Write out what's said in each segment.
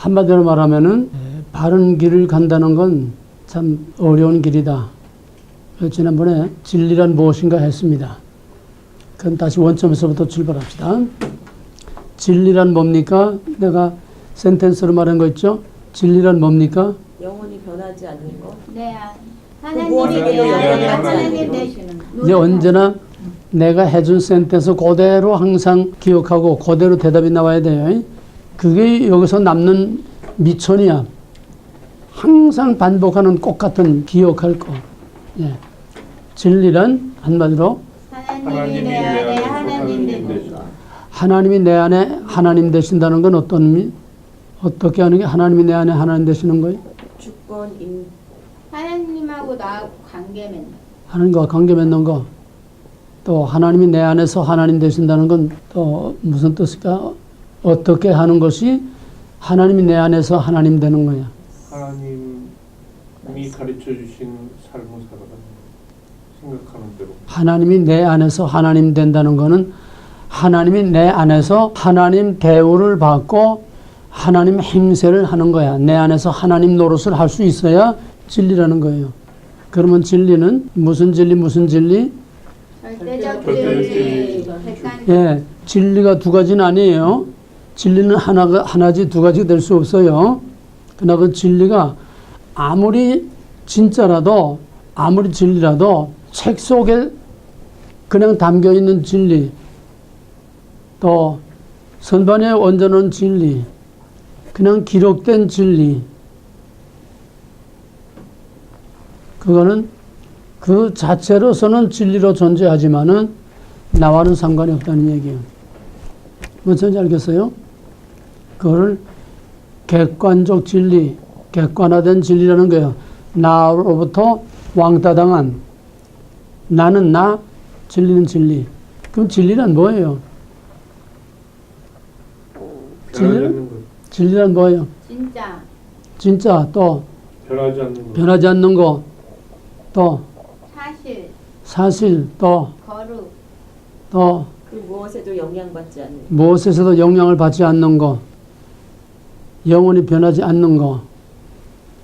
한마디로 말하면은 바른 길을 간다는 건 참 어려운 길이다. 지난번에 진리란 무엇인가 했습니다. 그럼 다시 원점에서부터 출발합시다. 진리란 뭡니까? 내가 센텐스로 말한 거 있죠? 진리란 뭡니까? 영원히 변하지 않는 것. 네, 무엇에 하나님이 대하여 하나님 되시는 이제 언제나 내가 해준 센텐스 그대로 항상 기억하고 그대로 대답이 나와야 돼요. 그게 여기서 남는 미천이야. 항상 반복하는 똑같은 기억할 거. 예. 진리란 한마디로 하나님이 내 안에 하나님 되는 거. 하나님이 내 안에 하나님 되신다는 건 어떤 의미? 어떻게 하는 게 하나님이 내 안에 하나님 되시는 거예요? 주권 임 하나님하고 나하고 관계 맺는 하나님과 관계 맺는 거. 또 하나님이 내 안에서 하나님 되신다는 건 또 무슨 뜻일까? 어떻게 하는 것이 하나님이 내 안에서 하나님 되는 거야. 하나님이 가르쳐 주신 삶을 살아가는 생각하는 대로. 하나님이 내 안에서 하나님 된다는 거는 하나님이 내 안에서 하나님 대우를 받고 하나님 행세를 하는 거야. 내 안에서 하나님 노릇을 할 수 있어야 진리라는 거예요. 그러면 진리는 무슨 진리 무슨 진리? 절대적 절대적 진리, 진리. 객관적 예, 진리가 두 가지는 아니에요. 진리는 하나지 두 가지 될 수 없어요. 그러나 그 진리가 아무리 진짜라도 아무리 진리라도 책 속에 그냥 담겨 있는 진리, 또 선반에 얹어놓은 진리, 그냥 기록된 진리, 그거는 그 자체로서는 진리로 존재하지만은 나와는 상관이 없다는 얘기예요. 무슨 지 알겠어요? 그거를 객관적 진리, 객관화된 진리라는 거예요. 나로부터 왕따당한 나는 나, 진리는 진리. 그럼 진리란 뭐예요? 변하지 않는 것. 진리란 뭐예요? 진짜 진짜, 또 변하지 않는 것. 변하지 않는 거, 또 사실 사실, 또 거룩 그 무엇에도 영향받지 않는 무엇에서도 영향을 받지 않는 거, 영원히 변하지 않는 거,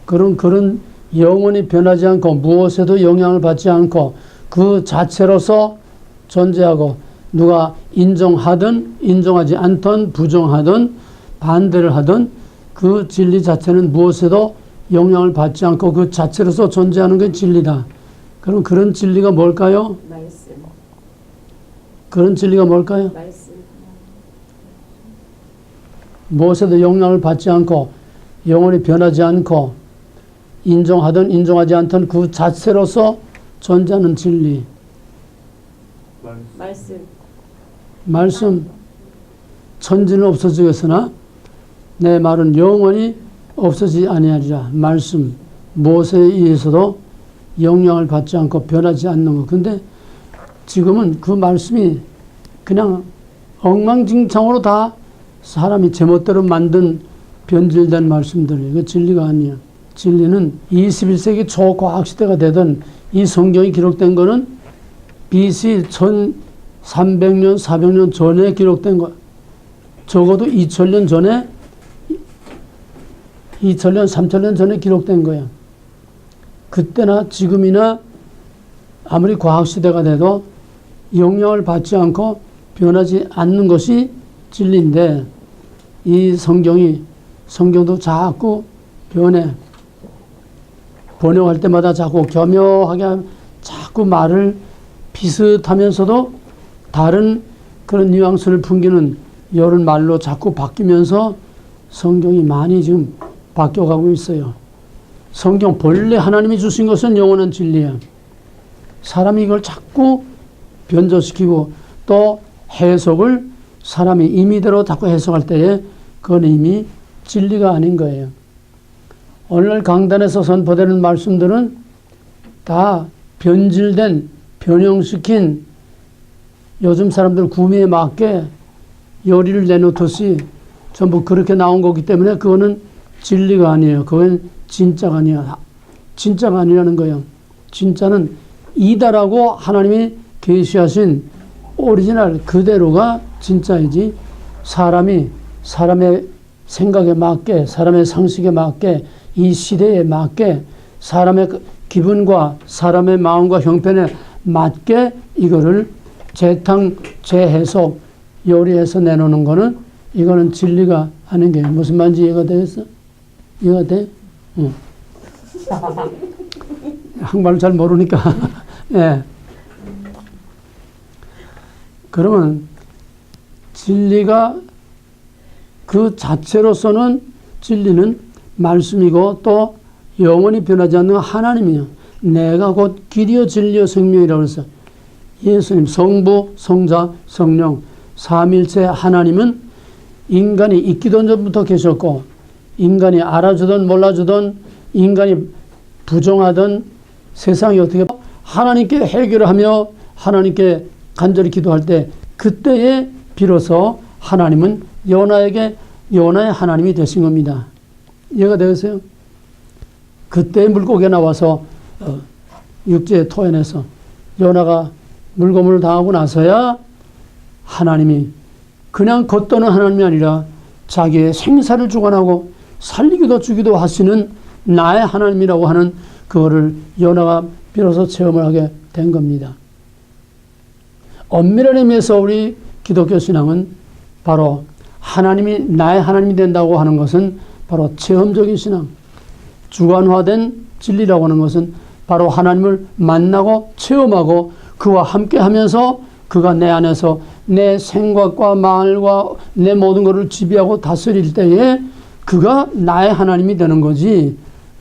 그런 영원히 변하지 않고 무엇에도 영향을 받지 않고 그 자체로서 존재하고 누가 인정하든 인정하지 않든 부정하든 반대를 하든 그 진리 자체는 무엇에도 영향을 받지 않고 그 자체로서 존재하는 게 진리다. 그럼 그런 진리가 뭘까요? 말씀. 그런 진리가 뭘까요? 말씀. 무엇에도 영향을 받지 않고 영원히 변하지 않고 인정하든 인정하지 않든 그 자체로서 존재하는 진리. 말씀. 말씀. 천지는 없어지겠으나 내 말은 영원히 없어지지 아니하리라. 말씀. 무엇에 의해서도 영향을 받지 않고 변하지 않는 것. 근데 지금은 그 말씀이 그냥 엉망진창으로 다 사람이 제멋대로 만든 변질된 말씀들이에요. 그 진리가 아니에요. 진리는 21세기 초과학시대가 되던 이 성경이 기록된 거는 BC 1300년, 400년 전에 기록된 거. 적어도 2000년 전에 2000년, 3000년 전에 기록된 거예요. 그때나 지금이나 아무리 과학시대가 돼도 영향을 받지 않고 변하지 않는 것이 진리인데 이 성경도 자꾸 변해. 번역할 때마다 자꾸 교묘하게 자꾸 말을 비슷하면서도 다른 그런 뉘앙스를 풍기는 이런 말로 자꾸 바뀌면서 성경이 많이 지금 바뀌어가고 있어요. 성경 본래 하나님이 주신 것은 영원한 진리야. 사람이 이걸 자꾸 변조시키고 또 해석을 사람이 임의대로 자꾸 해석할 때에 그건 이미 진리가 아닌 거예요. 오늘 강단에서 선포되는 말씀들은 다 변질된, 변형시킨 요즘 사람들 구미에 맞게 요리를 내놓듯이 전부 그렇게 나온 거기 때문에 그거는 진리가 아니에요. 그건 진짜가 아니야. 진짜가 아니라는 거예요. 진짜는 이다라고 하나님이 계시하신 오리지널 그대로가 진짜이지 사람의 생각에 맞게, 사람의 상식에 맞게, 이 시대에 맞게, 사람의 기분과 사람의 마음과 형편에 맞게 이거를 재탕, 재해석, 요리해서 내놓는 거는 이거는 진리가 아닌 게 무슨 말인지 이해가 되겠어? 이해가 돼? 응. 한국말을 잘 모르니까. 예. 그러면 진리가 그 자체로서는 진리는 말씀이고 또 영원히 변하지 않는 하나님이요. 내가 곧 길이요 진리요 생명이라고 해서 예수님, 성부, 성자, 성령, 삼일체 하나님은 인간이 있기도 전부터 계셨고 인간이 알아주든 몰라주든 인간이 부정하든 세상이 어떻게 하나님께 해결을 하며 하나님께 간절히 기도할 때 그때에 비로소 하나님은 요나에게 요나의 하나님이 되신 겁니다. 이해가 되겠어요? 그때 물고기가 나와서 육지에 토해내서 요나가 물고문을 당하고 나서야 하나님이 그냥 걷도는 하나님이 아니라 자기의 생사를 주관하고 살리기도 주기도 하시는 나의 하나님이라고 하는 그거를 요나가 비로소 체험을 하게 된 겁니다. 엄밀한 의미에서 우리 기독교 신앙은 바로 하나님이 나의 하나님이 된다고 하는 것은 바로 체험적인 신앙, 주관화된 진리라고 하는 것은 바로 하나님을 만나고 체험하고 그와 함께 하면서 그가 내 안에서 내 생각과 말과 내 모든 것을 지배하고 다스릴 때에 그가 나의 하나님이 되는 거지.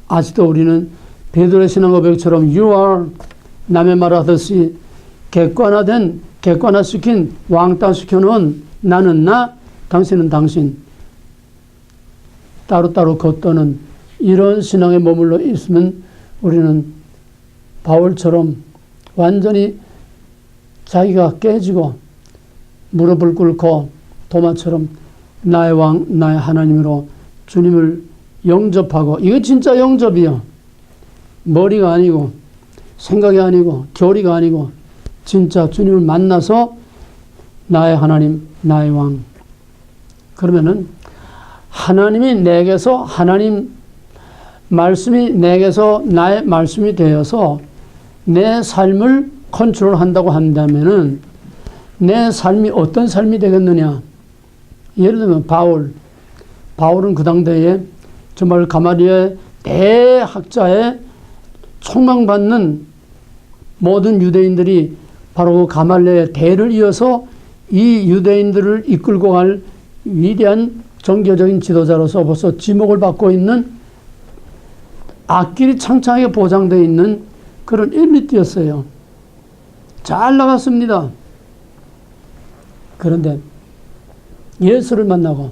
아직도 우리는 베드로의 신앙 고백처럼 You are 남의 말하듯이 객관화시킨 왕따시켜놓은 나는 나, 당신은 당신 따로따로 걷도는 이런 신앙에 머물러 있으면 우리는 바울처럼 완전히 자기가 깨지고 무릎을 꿇고 도마처럼 나의 왕, 나의 하나님으로 주님을 영접하고 이거 진짜 영접이요. 머리가 아니고 생각이 아니고 교리가 아니고 진짜 주님을 만나서 나의 하나님, 나의 왕. 그러면은 하나님이 내게서 하나님 말씀이 내게서 나의 말씀이 되어서 내 삶을 컨트롤한다고 한다면은 내 삶이 어떤 삶이 되겠느냐? 예를 들면 바울은 그 당대에 정말 가말리엘 대학자의 총망받는 모든 유대인들이 바로 그 가말리엘의 대를 이어서 이 유대인들을 이끌고 갈 위대한 종교적인 지도자로서 벌써 지목을 받고 있는 앞길이 창창하게 보장되어 있는 그런 엘리트였어요. 잘 나갔습니다. 그런데 예수를 만나고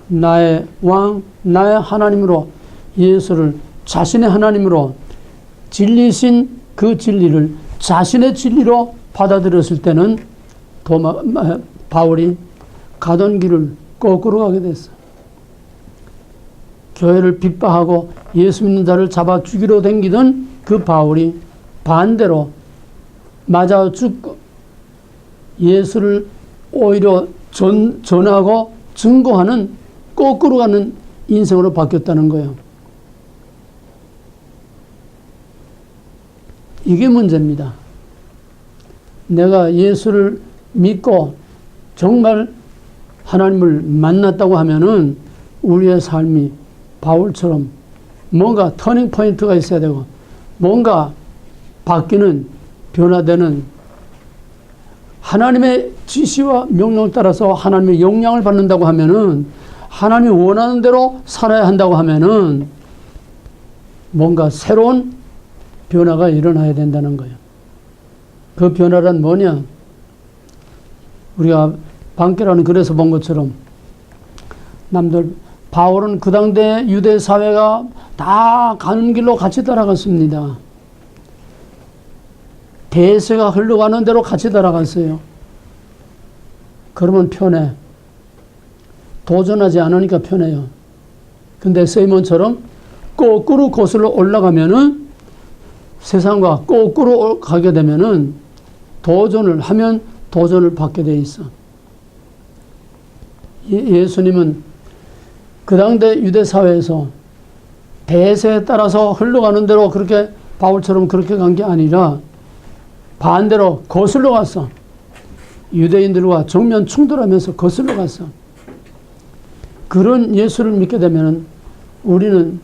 나의 왕, 나의 하나님으로 예수를 자신의 하나님으로 진리신 그 진리를 자신의 진리로 받아들였을 때는 바울이 가던 길을 거꾸로 가게 됐어. 교회를 핍박하고 예수 믿는 자를 잡아 죽이러 댕기던 그 바울이 반대로 맞아 죽고 예수를 오히려 전하고 증거하는 거꾸로 가는 인생으로 바뀌었다는 거예요. 이게 문제입니다. 내가 예수를 믿고 정말 하나님을 만났다고 하면은 우리의 삶이 바울처럼 뭔가 터닝 포인트가 있어야 되고 뭔가 바뀌는 변화되는 하나님의 지시와 명령을 따라서 하나님의 영향을 받는다고 하면은 하나님이 원하는 대로 살아야 한다고 하면은 뭔가 새로운 변화가 일어나야 된다는 거예요. 그 변화란 뭐냐? 우리가 방개라는 글에서 본 것처럼 바울은 그 당대 유대 사회가 다 가는 길로 같이 따라갔습니다. 대세가 흘러가는 대로 같이 따라갔어요. 그러면 편해. 도전하지 않으니까 편해요. 근데 세이몬처럼 거꾸로 거슬러 올라가면은 세상과 거꾸로 가게 되면은 도전을 하면 도전을 받게 돼 있어. 예수님은 그 당대 유대 사회에서 대세에 따라서 흘러가는 대로 그렇게 바울처럼 그렇게 간 게 아니라 반대로 거슬러 갔어. 유대인들과 정면 충돌하면서 거슬러 갔어. 그런 예수를 믿게 되면 우리는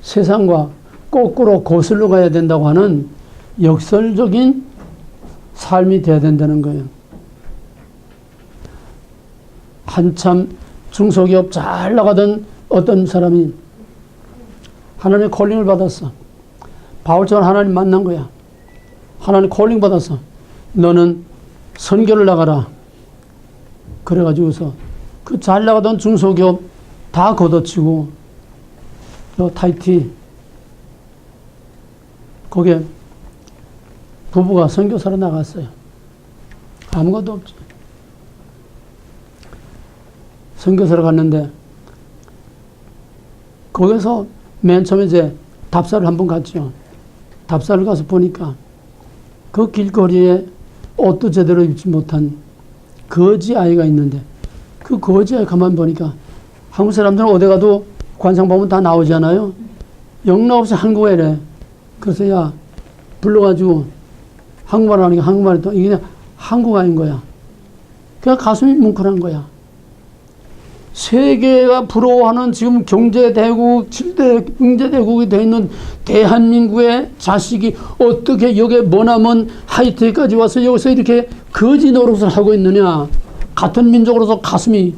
세상과 거꾸로 거슬러 가야 된다고 하는 역설적인 삶이 돼야 된다는 거예요. 한참 중소기업 잘 나가던 어떤 사람이 하나님의 콜링을 받았어. 바울처럼 하나님 만난 거야. 하나님 콜링 받았어. 너는 선교를 나가라. 그래가지고서 그 잘 나가던 중소기업 다 걷어치고 타이티 거기에 부부가 선교사로 나갔어요. 아무것도 없죠. 선교사로 갔는데 거기서 맨 처음에 이제 답사를 한번 갔죠. 답사를 가서 보니까 그 길거리에 옷도 제대로 입지 못한 거지 아이가 있는데 그 거지 아이 가만 보니까 한국 사람들은 어디 가도 관상 보면 다 나오잖아요. 영락없이 한국어 이래. 그래서 야 불러가지고 한국말 하니까 한국말이 또 이게 그냥 한국어인 거야. 그냥 가슴이 뭉클한 거야. 세계가 부러워하는 지금 경제대국, 7대 경제대국이 되어 있는 대한민국의 자식이 어떻게 여기에 머나먼 하이테크까지 와서 여기서 이렇게 거지 노릇을 하고 있느냐. 같은 민족으로서 가슴이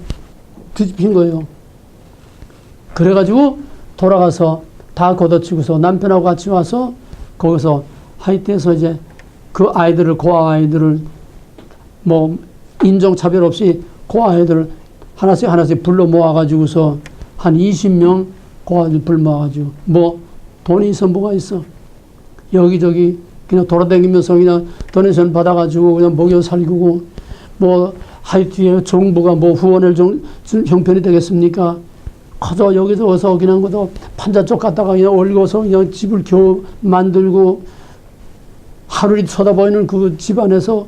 뒤집힌 거예요. 그래가지고 돌아가서 다 걷어치고서 남편하고 같이 와서 거기서 하이트에서 이제 그 아이들을, 고아 아이들을 뭐 인종차별 없이 고아 아이들을 하나씩 불러 모아가지고서 한 20명 고아들 불러 모아가지고 뭐 돈이 있어 뭐가 있어. 여기저기 그냥 돌아다니면서 그냥 도네이션 받아가지고 그냥 먹여 살리고 뭐 하이티의 정부가 뭐 후원을 좀 형편이 되겠습니까? 커서 여기서 와서 그냥 것도 판자 쪽 갔다가 그냥 올려서 그냥 집을 겨우 만들고 하루를 쳐다보이는 그 집안에서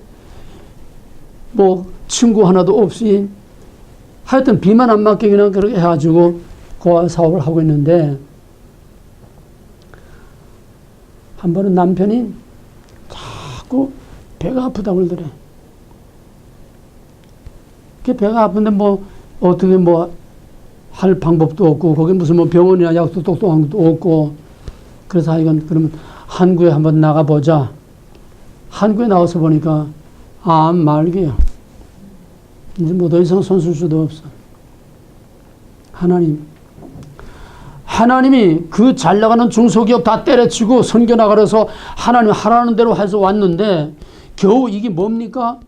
뭐 친구 하나도 없이 하여튼 비만 안 맞게 그냥 그렇게 해가지고 고아 사업을 하고 있는데 한 번은 남편이 자꾸 배가 아프다고 그러더래. 그 배가 아픈데 뭐 어떻게 뭐 할 방법도 없고 거기 무슨 뭐 병원이나 약도 똑똑한 것도 없고 그래서 이건 그러면 한국에 한번 나가보자. 한국에 나와서 보니까 암 말기야. 이제 뭐 더 이상 손쓸 수도 없어. 하나님이 그 잘 나가는 중소기업 다 때려치고 선교 나가려서 하나님 하라는 대로 해서 왔는데 겨우 이게 뭡니까?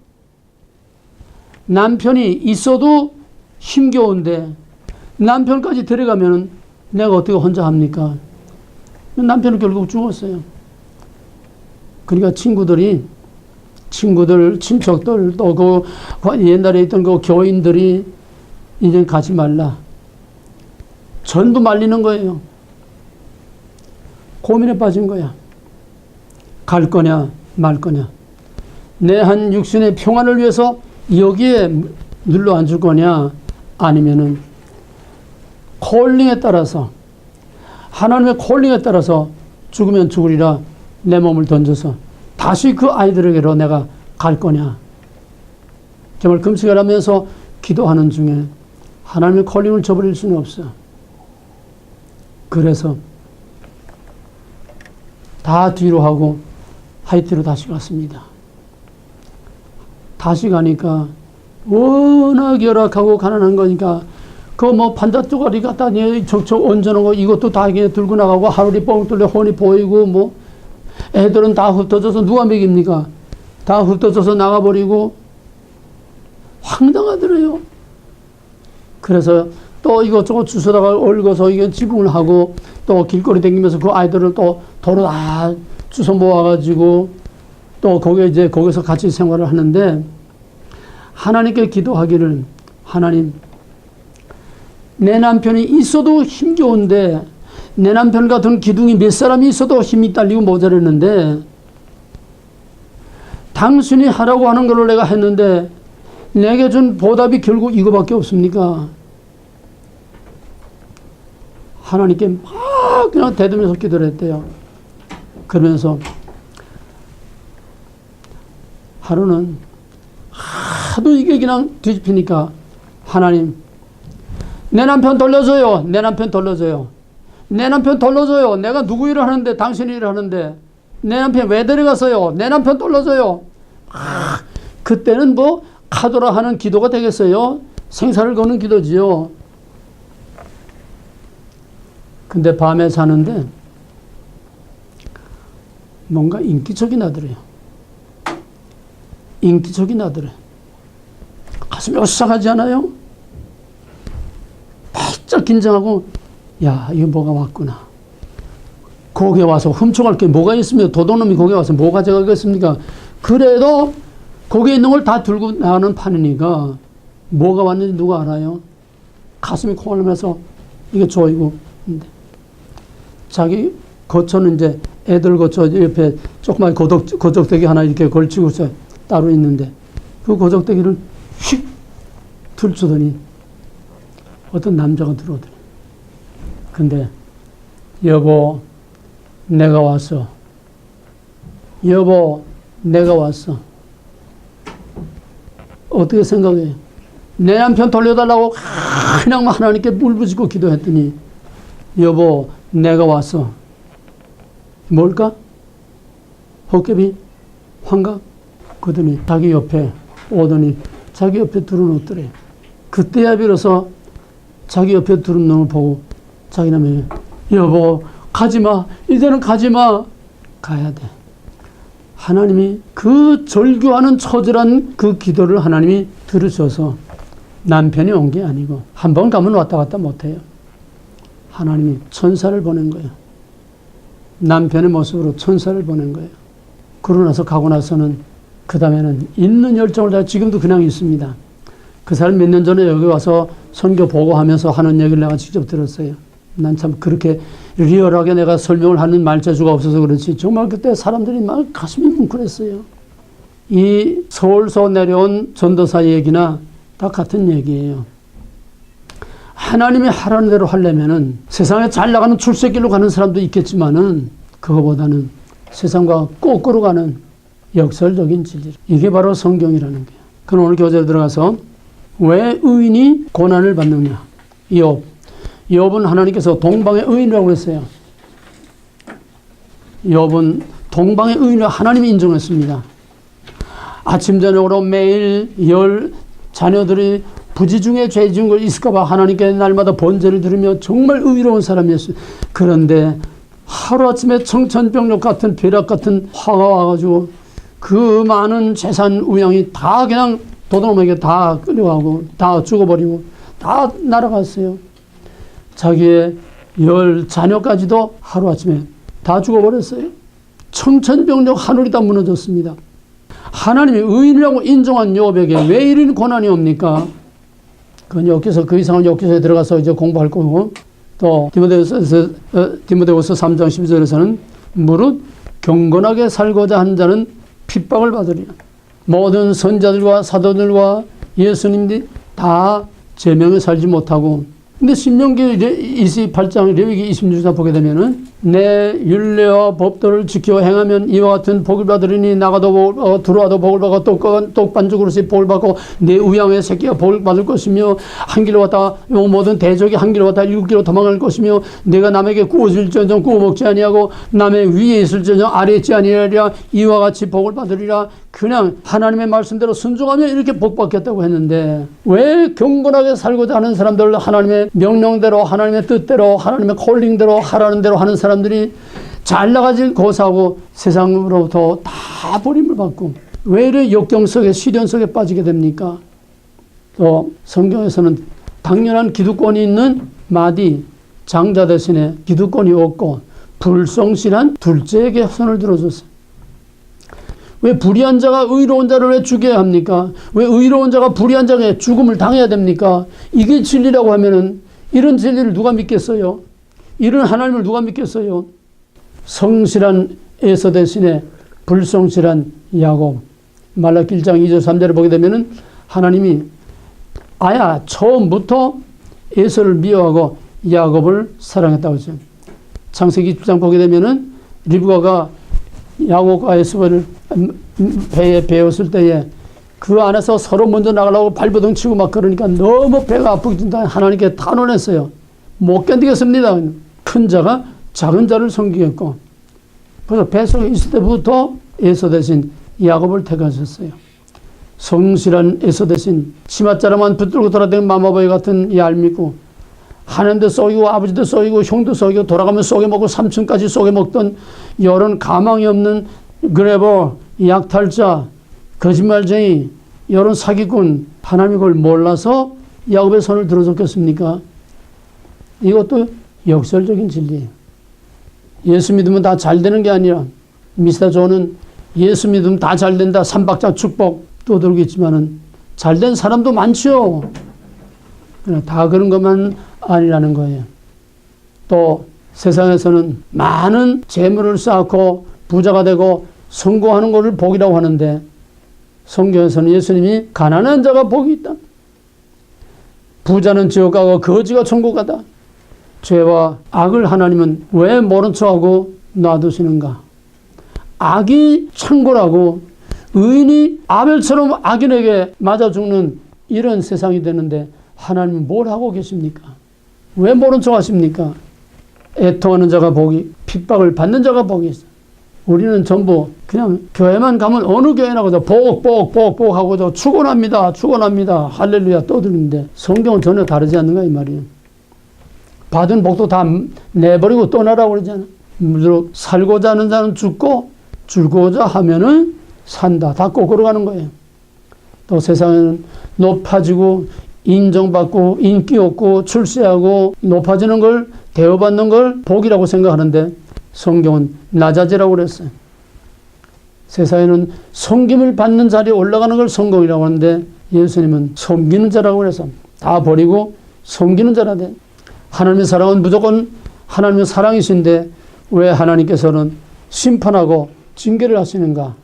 남편이 있어도 힘겨운데 남편까지 데려가면 내가 어떻게 혼자 합니까? 남편은 결국 죽었어요. 그러니까 친구들, 친척들, 또 그 옛날에 있던 그 교인들이 이제 가지 말라. 전부 말리는 거예요. 고민에 빠진 거야. 갈 거냐, 말 거냐. 내 한 육신의 평안을 위해서 여기에 눌러 앉을 거냐, 아니면은 콜링에 따라서, 하나님의 콜링에 따라서 죽으면 죽으리라 내 몸을 던져서 다시 그 아이들에게로 내가 갈 거냐. 정말 금식을 하면서 기도하는 중에 하나님의 콜링을 저버릴 수는 없어. 그래서 다 뒤로 하고 하이티로 다시 갔습니다. 다시 가니까 워낙 열악하고 가난한 거니까 그 뭐 판자 쪼가리 갖다 척척 얹어놓은 거 이것도 다 들고 나가고 하루리 뻥 뚫려 혼이 보이고 뭐 애들은 다 흩어져서 누가 먹입니까? 다 흩어져서 나가버리고 황당하더래요. 그래서 또 이것저것 주워다가 얽어서 이게 지붕을 하고 또 길거리 다니면서 그 아이들을 또 도로 다 주워 모아가지고 또 거기서 같이 생활을 하는데 하나님께 기도하기를 하나님 내 남편이 있어도 힘겨운데 내 남편 같은 기둥이 몇 사람이 있어도 힘이 딸리고 모자랐는데 당신이 하라고 하는 걸로 내가 했는데 내게 준 보답이 결국 이거밖에 없습니까? 하나님께 막 그냥 대들면서 기도를 했대요. 그러면서 하루는 하도 이게 그냥 뒤집히니까 하나님, 내 남편 돌려줘요. 내 남편 돌려줘요. 내 남편 돌려줘요. 내가 누구 일을 하는데 당신 일을 하는데 내 남편 왜 데려갔어요? 내 남편 돌려줘요. 그때는 뭐 카도라 하는 기도가 되겠어요? 생사를 거는 기도지요. 근데 밤에 자는데 뭔가 인기척이 나더래요. 인기척이 나더래. 가슴이 오싹하지 않아요? 바짝 긴장하고, 야, 이거 뭐가 왔구나. 거기에 와서 훔쳐갈 게 뭐가 있습니까? 도둑놈이 거기에 와서 뭐 가져가겠습니까? 그래도 거기에 있는 걸 다 들고 나가는 판이니까 뭐가 왔는지 누가 알아요? 가슴이 콩알면서 이게 조이고 있는데 자기 거처는 이제 애들 거처 옆에 조그만 거적대기 하나 이렇게 걸치고서 따로 있는데 그 거적대기를 휙 들추더니 어떤 남자가 들어오더니 근데 여보 내가 왔어. 여보 내가 왔어. 어떻게 생각해? 내 남편 돌려달라고 그냥 하나님께 울부짖고 기도했더니 여보 내가 왔어. 뭘까? 헛개비? 환각? 그러더니 자기 옆에 오더니 자기 옆에 두른 옷더래. 그때야 비로소 자기 옆에 두른 놈을 보고 자기 남편이 여보 가지마. 이제는 가지마. 가야 돼. 하나님이 그 절규하는 처절한 그 기도를 하나님이 들으셔서 남편이 온 게 아니고 한 번 가면 왔다 갔다 못해요. 하나님이 천사를 보낸 거예요. 남편의 모습으로 천사를 보낸 거예요. 그러고 나서 가고 나서는 그 다음에는 있는 열정을 다 지금도 그냥 있습니다. 그 사람 몇 년 전에 여기 와서 선교 보고하면서 하는 얘기를 내가 직접 들었어요. 난 참 그렇게 리얼하게 내가 설명을 하는 말재주가 없어서 그렇지 정말 그때 사람들이 막 가슴이 뭉클했어요. 이 서울서 내려온 전도사 얘기나 다 같은 얘기예요. 하나님이 하라는 대로 하려면은 세상에 잘 나가는 출세길로 가는 사람도 있겠지만은 그거보다는 세상과 거꾸로 가는 역설적인 진리. 이게 바로 성경이라는 거예요. 그럼 오늘 교재에 들어가서 왜 의인이 고난을 받느냐? 욥은 하나님께서 동방의 의인이라고 했어요. 욥은 동방의 의인을 하나님이 인정했습니다. 아침 저녁으로 매일 자녀들이 부지 중에 죄 지은 걸 있을까봐 하나님께 날마다 번제를 드리며 정말 의로운 사람이었어요. 그런데 하루아침에 청천벽력 같은 벼락 같은 화가 와가지고 그 많은 재산 우양이 다 그냥 도둑놈에게 다 끌려가고 다 죽어버리고 다 날아갔어요. 자기의 10 자녀까지도 하루아침에 다 죽어버렸어요. 청천벽력 하늘이 다 무너졌습니다. 하나님이 의인이라고 인정한 욥에게 왜 이런 고난이 옵니까? 그건 여기서 그 이상은 여기서 들어가서 이제 공부할 거고 또 디모데후서 3장 12절에서는 무릇 경건하게 살고자 하는 자는 핍박을 받으리라. 모든 선자들과 사도들과 예수님들이 다 제명에 살지 못하고 근데 신명기 28장 레위기 26장 보게 되면은 내 율례와 법도를 지켜 행하면 이와 같은 복을 받으리니 나가도 들어와도 복을 받고 똑반죽으로서 복을 받고 내 우양의 새끼가 복을 받을 것이며 한 길로 왔다 모든 대적이 한 길로 왔다 7길로 도망갈 것이며 내가 남에게 구워질지언정 구워 먹지 아니하고 남의 위에 있을지언정 아래에 있지 아니하리라 이와 같이 복을 받으리라. 그냥 하나님의 말씀대로 순종하면 이렇게 복 받겠다고 했는데 왜 경건하게 살고자 하는 사람들 하나님의 명령대로 하나님의 뜻대로 하나님의 콜링대로 하라는 대로 하는 사람들이 잘 나가질 고사하고 세상으로부터 다 버림을 받고 왜 이래 역경 속에 시련 속에 빠지게 됩니까? 또 성경에서는 당연한 기득권이 있는 마디 장자 대신에 기득권이 없고 불성실한 둘째에게 손을 들어줬어요. 왜 불의한 자가 의로운 자를 왜 죽여야 합니까? 왜 의로운 자가 불의한 자에게 죽음을 당해야 됩니까? 이게 진리라고 하면은 이런 진리를 누가 믿겠어요? 이런 하나님을 누가 믿겠어요? 성실한 에서 대신에 불성실한 야곱. 말라기 1장 2절 3절을 보게 되면은 하나님이 처음부터 에서를 미워하고 야곱을 사랑했다고 했어요. 창세기 6장 보게 되면은 리브가가 야곱과 에서를 배에 배웠을 때에 그 안에서 서로 먼저 나가려고 발버둥 치고 막 그러니까 너무 배가 아프게 된다. 하나님께 탄원했어요. 못 견디겠습니다. 큰 자가 작은 자를 섬기겠고. 그래서 뱃속에 있을 때부터 에서 대신 야곱을 택하셨어요. 성실한 에서 대신 치맛자락만 붙들고 돌아다니는 마마보이 같은 얄밉고 하나님도 쏘이고 아버지도 쏘이고 형도 쏘이고 돌아가면 쏘개먹고 삼촌까지 쏘개먹던 이런 가망이 없는 그래버 약탈자 거짓말쟁이 이런 사기꾼 하나님이 그걸 몰라서 야곱의 손을 들어줬겠습니까? 이것도 역설적인 진리예요. 예수 믿으면 다 잘 되는 게 아니라 미스터 존은 예수 믿으면 다 잘 된다. 삼박자 축복 떠들고 있지만은 잘된 사람도 많죠. 다 그런 것만 아니라는 거예요. 또 세상에서는 많은 재물을 쌓고 부자가 되고 성공하는 것을 복이라고 하는데 성경에서는 예수님이 가난한 자가 복이 있다. 부자는 지옥 가고 거지가 천국 가다. 죄와 악을 하나님은 왜 모른 척하고 놔두시는가? 악이 창궐하고 의인이 아벨처럼 악인에게 맞아 죽는 이런 세상이 되는데 하나님은 뭘 하고 계십니까? 왜 모른 척 하십니까? 애통하는 자가 복이, 핍박을 받는 자가 복이 있어. 우리는 전부 그냥 교회만 가면 어느 교회나 가서 복 하고 저 축원합니다. 할렐루야 떠드는데 성경은 전혀 다르지 않는가 이 말이에요. 받은 복도 다 내버리고 떠나라고 그러잖아. 무조건 살고자 하는 자는 죽고 줄고자 하면은 산다. 다 거꾸로 가는 거예요. 또 세상에는 높아지고 인정받고 인기 없고 출세하고 높아지는 걸 대우받는 걸 복이라고 생각하는데 성경은 낮아지라고 그랬어요. 세상에는 섬김을 받는 자리에 올라가는 걸 성공이라고 하는데 예수님은 섬기는 자라고 그래서 다 버리고 섬기는 자라 돼. 하나님의 사랑은 무조건 하나님의 사랑이신데 왜 하나님께서는 심판하고 징계를 하시는가?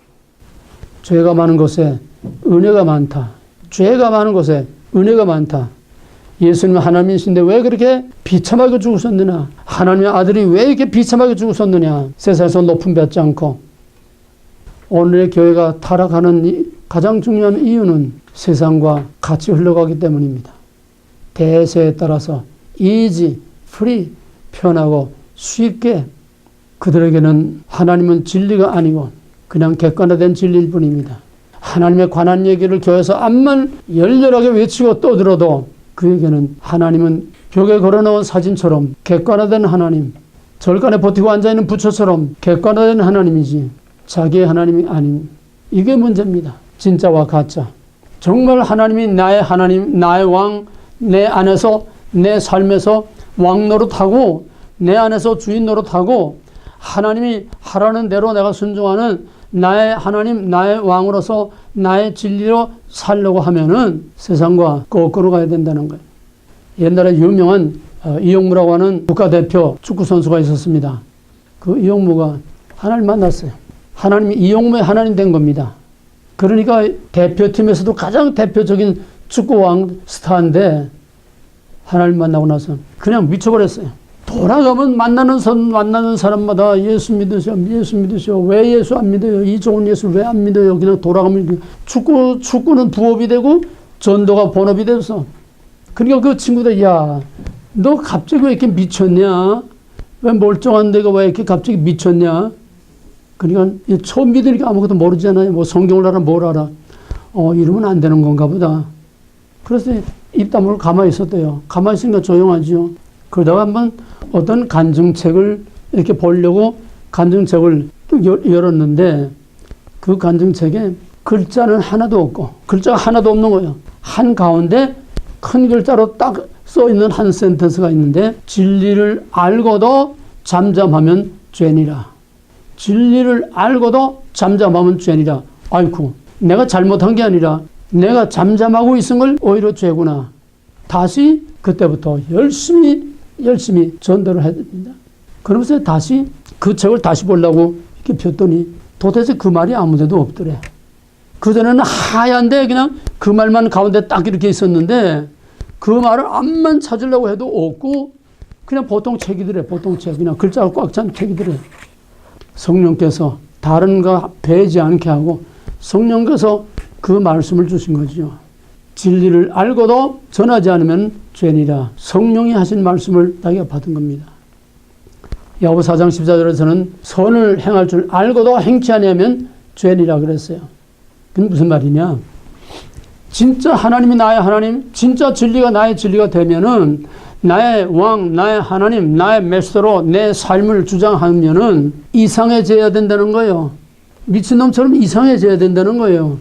죄가 많은 곳에 은혜가 많다. 죄가 많은 곳에 은혜가 많다. 예수님은 하나님이신데 왜 그렇게 비참하게 죽으셨느냐? 하나님의 아들이 왜 이렇게 비참하게 죽으셨느냐? 세상에서 높임 받지 않고 오늘의 교회가 타락하는 가장 중요한 이유는 세상과 같이 흘러가기 때문입니다. 대세에 따라서 easy, free, 편하고 쉽게 그들에게는 하나님은 진리가 아니고 그냥 객관화된 진리일 뿐입니다. 하나님에 관한 얘기를 교회에서 암만 열렬하게 외치고 떠들어도 그에게는 하나님은 벽에 걸어놓은 사진처럼 객관화된 하나님, 절간에 버티고 앉아있는 부처처럼 객관화된 하나님이지 자기의 하나님이 아닌 이게 문제입니다. 진짜와 가짜. 정말 하나님이 나의 하나님, 나의 왕, 내 안에서 내 삶에서 왕 노릇하고 내 안에서 주인 노릇하고 하나님이 하라는 대로 내가 순종하는 나의 하나님, 나의 왕으로서 나의 진리로 살려고 하면은 세상과 거꾸로 가야 된다는 거예요. 옛날에 유명한 이용무라고 하는 국가대표 축구선수가 있었습니다. 그 이용무가 하나님 만났어요. 하나님이 이용무의 하나님 된 겁니다. 그러니까 대표팀에서도 가장 대표적인 축구왕 스타인데 하나님 만나고 나서 그냥 미쳐버렸어요. 돌아가면 만나는 사람마다 예수 믿으세요. 왜 예수 안 믿어요? 이 좋은 예수 왜 안 믿어요? 그냥 돌아가면 축구는 부업이 되고 전도가 본업이 돼서. 그러니까 그 친구들 야, 너 갑자기 왜 이렇게 미쳤냐? 왜 멀쩡한 데가 왜 이렇게 갑자기 미쳤냐? 그러니까 처음 믿으니까 아무것도 모르잖아요. 뭐 성경을 알아 뭘 알아. 이러면 안 되는 건가 보다. 그래서 입 다물고 가만히 있었대요. 가만히 있으니까 조용하죠. 그러다가 한번 어떤 간증책을 이렇게 보려고 간증책을 또 열었는데 그 간증책에 글자는 하나도 없고 글자가 하나도 없는 거예요. 한가운데 큰 글자로 딱 써있는 한 센텐스가 있는데 진리를 알고도 잠잠하면 죄니라. 진리를 알고도 잠잠하면 죄니라. 아이고 내가 잘못한 게 아니라 내가 잠잠하고 있은 걸 오히려 죄구나. 다시 그때부터 열심히 전도를 해야 됩니다. 그러면서 다시 그 책을 다시 보려고 이렇게 폈더니 도대체 그 말이 아무데도 없더래. 그전에는 하얀데 그냥 그 말만 가운데 딱 이렇게 있었는데 그 말을 암만 찾으려고 해도 없고 그냥 보통 책이더래. 보통 책. 그냥 글자가 꽉 찬 책이더래. 성령께서 다른 거 배지 않게 하고 성령께서 그 말씀을 주신 거죠. 진리를 알고도 전하지 않으면 죄니라. 성령이 하신 말씀을 자기가 받은 겁니다. 야고보 4장 14절에서는 선을 행할 줄 알고도 행치 아니하면 죄니라 그랬어요. 그건 무슨 말이냐? 진짜 하나님이 나의 하나님, 진짜 진리가 나의 진리가 되면은 나의 왕, 나의 하나님, 나의 메스터로 내 삶을 주장하면은 이상해져야 된다는 거예요. 미친놈처럼 이상해져야 된다는 거예요.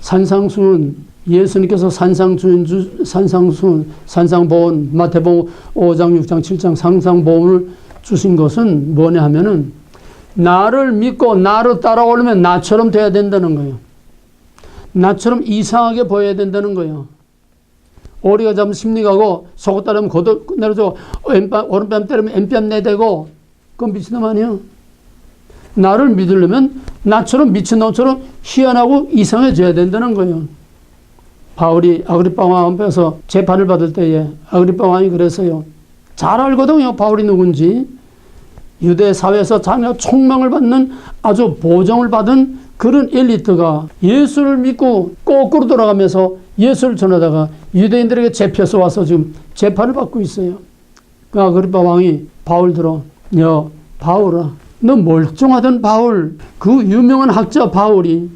산상수훈, 예수님께서 산상보훈, 마태복음 5장, 6장, 7장 산상보훈을 주신 것은 뭐냐 하면은 나를 믿고 나를 따라오려면 나처럼 돼야 된다는 거예요. 나처럼 이상하게 보여야 된다는 거예요. 오리가 잡으면 심리가고 속옷 따르면 걷어 내려줘. 오른뺨 때리면 왼뺨 내대고. 그건 미친놈 아니에요. 나를 믿으려면 나처럼 미친놈처럼 희한하고 이상해져야 된다는 거예요. 바울이 아그리빠 왕 앞에서 재판을 받을 때에 아그리빠 왕이 그랬어요. 잘 알거든요. 바울이 누군지. 유대 사회에서 자기가 총망을 받는 아주 보정을 받은 그런 엘리트가 예수를 믿고 거꾸로 돌아가면서 예수를 전하다가 유대인들에게 잡혀서 와서 지금 재판을 받고 있어요. 그 아그리빠 왕이 바울 들어, 야 바울아, 너 멀쩡하던 바울, 그 유명한 학자 바울이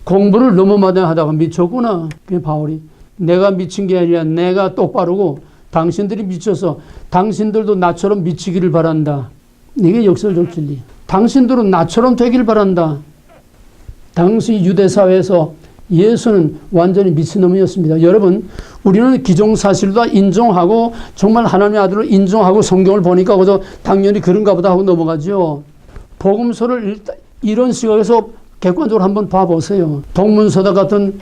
공부를 너무 많이 하다가 미쳤구나. 그 바울이 내가 미친 게 아니라 내가 똑바르고 당신들이 미쳐서 당신들도 나처럼 미치기를 바란다. 이게 역설적 진리. 당신들은 나처럼 되길 바란다. 당시 유대사회에서 예수는 완전히 미친놈이었습니다. 여러분, 우리는 기정사실도 인정하고 정말 하나님의 아들을 인정하고 성경을 보니까 그저 당연히 그런가 보다 하고 넘어가죠. 복음서를 이런 시각에서 객관적으로 한번 봐보세요. 동문서답 같은